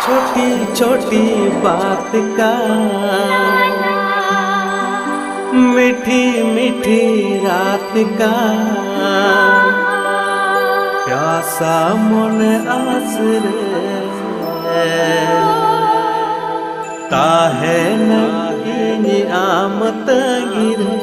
छोटी छोटी बात का मीठी मीठी रात का प्यासा मन आसरे ताहे नहीं आमत गिरे।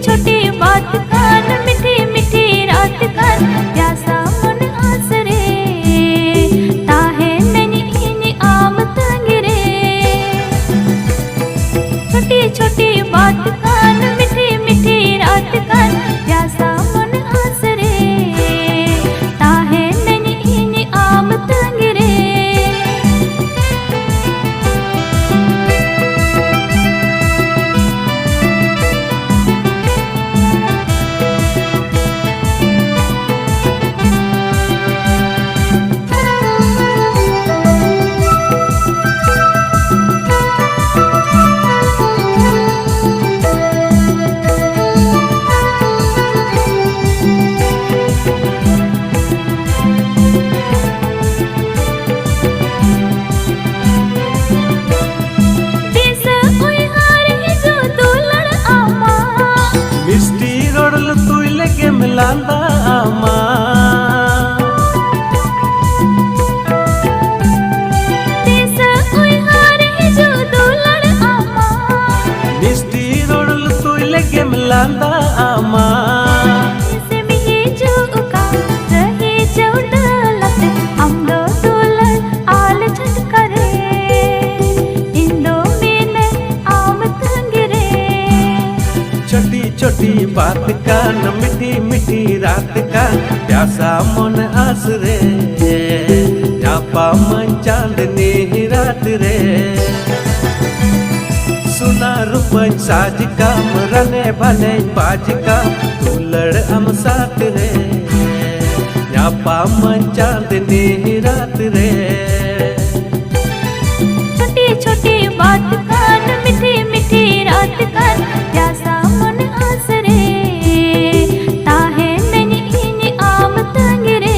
छोटी बात कान मीठी मीठी रात कान प्यासा मन आसरे ताहे नैनी इनी आमत गिरे। छोटी छोटी बात कान मीठी मीठी रात कान प्यासा मन आसरे ताहे नैनी इनी आमत गिरे। मिलांदा आमा तेसा कोई हारे जो दुलड़ आमा मिस्टी रोडल तुई लेके मिलांदा आमा से भी जो उका रहे जो डलत हमदो दुलड़ आल झट करे इंदो में आमत गिरे। छोटी छोटी बात का न मीठी मीठी रात का प्यासा मन आसरे जापा मन चांदनी रात रे। सुना रूपन साज का मरने भले बाज का दुलड़ हम साथ रे जापा मन चांदनी रात रे। छोटी छोटी बात कान मीठी मीठी रात कान प्यासा मन आसरे ताहे नैनी इनी आमत गिरे।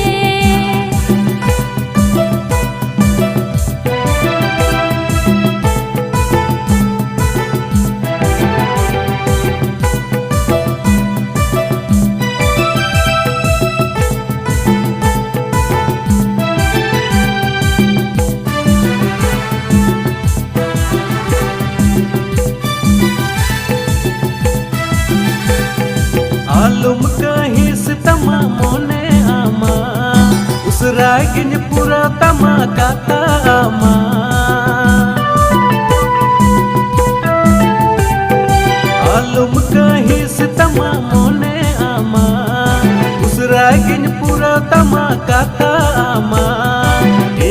आलम कहीं से तमा मोने आमा उस रागिन पूरा तमा काता आमा। आलम कहीं से तमा मोने आमा उस रागिन पूरा तमा काता आमा।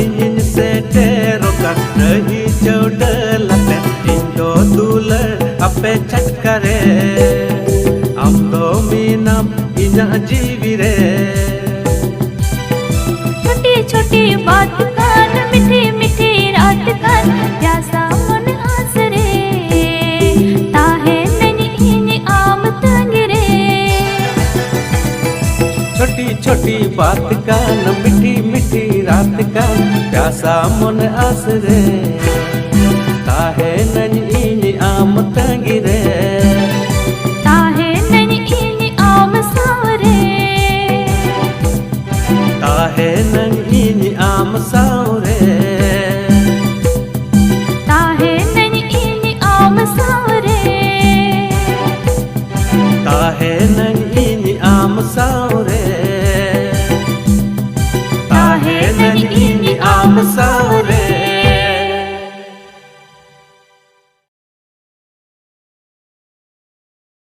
इन से तेरो का रही चौडलते इंदो दुलड़ अपे चक्करे amdo minam ina जीवी रे। छोटी छोटी बात कान मीठी मीठी रात कान प्यासा मन आसरे ताहे नैनी इनी आमत गिरे। छोटी छोटी बात का न मीठी मीठी रात का प्यासा मन आसरे ताहे नैनी आमत गिरे। ताहे नैनी आम सावरे ताहे नैनी इनी आम सावरे ताहे नैनी आम सावरे ताहे नैनी आम सावरे।